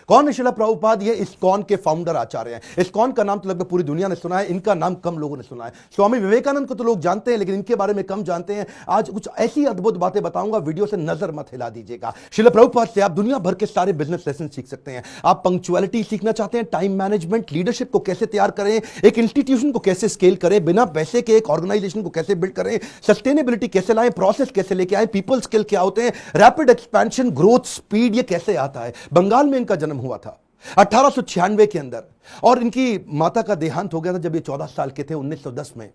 कौन है शिला प्रभुपाद? ये इस्कॉन के फाउंडर आचार्य हैं। इस्कॉन का नाम तो लगभग पूरी दुनिया ने सुना है, इनका नाम कम लोगों ने सुना है। स्वामी विवेकानंद को तो लोग जानते हैं, लेकिन इनके बारे में कम जानते हैं। आज कुछ ऐसी अद्भुत बातें बताऊंगा, वीडियो से नजर मत हिला दीजिएगा। शिला प्रभुपाद से आप दुनिया भर के सारे बिजनेस लेसन सीख सकते हैं। आप पंक्चुअलिटी सीखना चाहते हैं, टाइम मैनेजमेंट, लीडरशिप को कैसे तैयार करें, एक इंस्टीट्यूशन को कैसे स्केल करें, बिना पैसे के एक ऑर्गेनाइजेशन को कैसे बिल्ड करें, सस्टेनेबिलिटी कैसे लाएं, प्रोसेस कैसे लेके आए, पीपल स्किल क्या होते हैं, रैपिड एक्सपेंशन, ग्रोथ, स्पीड, ये कैसे आता है। बंगाल में इनका जन्म हुआ था 1896 के अंदर, और इनकी माता का देहांत हो गया था जब ये 14 साल के थे, 1910 में।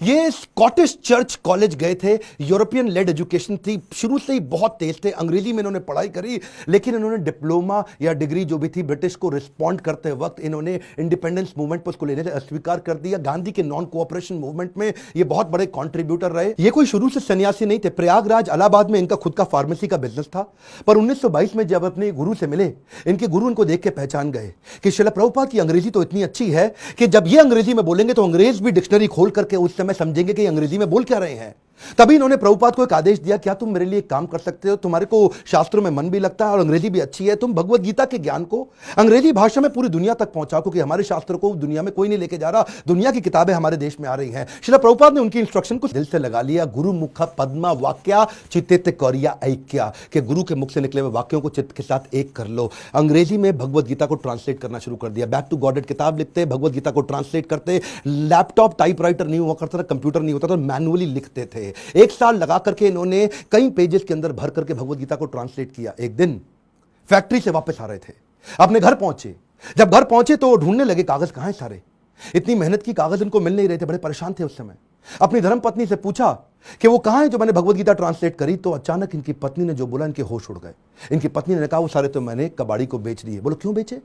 ये स्कॉटिश चर्च कॉलेज गए थे, यूरोपियन लेड एजुकेशन थी, शुरू से ही बहुत तेज थे, अंग्रेजी में इन्होंने पढ़ाई करी, लेकिन इन्होंने डिप्लोमा या डिग्री जो भी थी ब्रिटिश को रिस्पॉन्ड करते वक्त इन्होंने इंडिपेंडेंस मूवमेंट पर उसको लेने से अस्वीकार कर दिया। गांधी के नॉन कोऑपरेशन मूवमेंट में ये बहुत बड़े कॉन्ट्रीब्यूटर रहे। ये कोई शुरू से सन्यासी नहीं थे। प्रयागराज इलाहाबाद में इनका खुद का फार्मेसी का बिजनेस था, पर 1922 में जब अपने गुरु से मिले, इनके गुरु इनको देख के पहचान गए कि शिला प्रभुपाद की अंग्रेजी तो इतनी अच्छी है कि जब ये अंग्रेजी में बोलेंगे तो अंग्रेज भी डिक्शनरी खोल करके उस समय समझेंगे कि अंग्रेजी में बोल क्या रहे हैं। तभी इन्होंने प्रभुपाद को एक आदेश दिया, क्या तुम मेरे लिए एक काम कर सकते हो? तुम्हारे को शास्त्रों में मन भी लगता है और अंग्रेजी भी अच्छी है, तुम भगवत गीता के ज्ञान को अंग्रेजी भाषा में पूरी दुनिया तक पहुंचाओ, क्योंकि हमारे शास्त्रों को दुनिया में कोई नहीं लेके जा रहा, दुनिया की किताबें हमारे देश में आ रही हैं। शिला प्रभुपाद ने उनकी इंस्ट्रक्शन को दिल से लगा लिया। गुरु मुख पद्मा वाक्या चित्ते कौरिया ऐक्या, के गुरु के मुख से निकले हुए वाक्यों को चित्त के साथ एक कर लो। अंग्रेजी में भगवत गीता को ट्रांसलेट करना शुरू कर दिया। बैक टू गॉडेड किताब लिखते, भगवत गीता को ट्रांसलेट करते। लैपटॉप टाइपराइटर नहीं हुआ करता था, कंप्यूटर नहीं होता था, मैनुअली लिखते थे। एक साल लगा करके इन्होंने कई पेजेस के अंदर भर करके भगवत गीता को ट्रांसलेट किया। एक दिन फैक्ट्री से वापस आ रहे थे, अपने घर पहुंचे। जब घर पहुंचे तो ढूंढने लगे कागज कहां हैं सारे। इतनी मेहनत की, कागज इनको मिल नहीं रहे थे, बड़े परेशान थे उस समय। अपनी धर्मपत्नी से पूछा कि वो कहां है जो मैंने भगवत गीता ट्रांसलेट करी, तो अचानक इनकी पत्नी ने जो बोला, इनके होश उड़ गए। इनकी पत्नी ने कहा वो सारे तो मैंने कबाड़ी को बेच दिए। बोलो क्यों बेचे?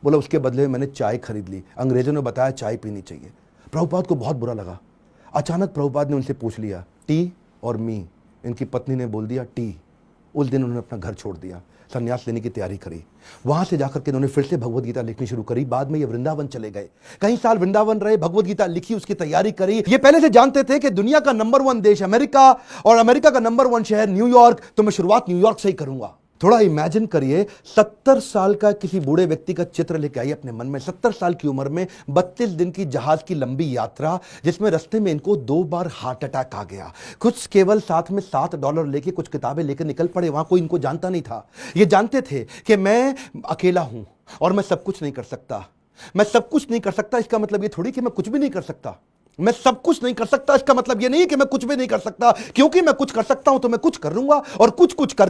बोला उसके बदले में मैंने चाय खरीद ली, अंग्रेजों ने बताया चाय पीनी चाहिए। प्रभुपाद को बहुत बुरा लगा। अचानक प्रभुपाद ने उनसे पूछ लिया टी और मी। इनकी पत्नी ने बोल दिया टी। उस दिन उन्होंने अपना घर छोड़ दिया, संन्यास लेने की तैयारी करी। वहां से जाकर के उन्होंने फिर से भगवत गीता लिखनी शुरू करी। बाद में ये वृंदावन चले गए, कई साल वृंदावन रहे, भगवत गीता लिखी, उसकी तैयारी करी। ये पहले से जानते थे कि दुनिया का नंबर 1 देश अमेरिका और अमेरिका का नंबर 1 शहर न्यूयॉर्क, तो मैं शुरुआत न्यूयॉर्क से ही करूंगा। थोड़ा इमेजिन करिए, 70 साल का किसी बूढ़े व्यक्ति का चित्र लेके आइए अपने मन में। 70 साल की उम्र में 32 दिन की जहाज की लंबी यात्रा, जिसमें रास्ते में इनको 2 बार हार्ट अटैक आ गया। कुछ केवल साथ में $7 लेके कुछ किताबें लेकर निकल पड़े। वहां कोई इनको जानता नहीं था। ये जानते थे कि मैं अकेला हूं और मैं सब कुछ नहीं कर सकता। मैं सब कुछ नहीं कर सकता इसका मतलब ये थोड़ी कि मैं कुछ भी नहीं कर सकता। मैं सब कुछ नहीं कर सकता इसका मतलब यह नहीं कि मैं कुछ भी नहीं कर सकता, क्योंकि मैं कुछ कर सकता हूं तो मैं कुछ कर लूंगा, और कुछ कुछ कर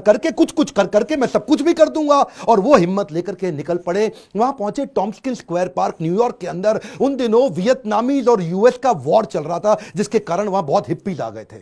करके मैं सब कुछ भी कर दूंगा। और वो हिम्मत लेकर के निकल पड़े। वहां पहुंचे टॉम्स्किन स्क्वायर पार्क न्यूयॉर्क के अंदर। उन दिनों वियतनामीज और यूएस का वॉर चल रहा था, जिसके कारण वहां बहुत हिप्पीज आ गए थे।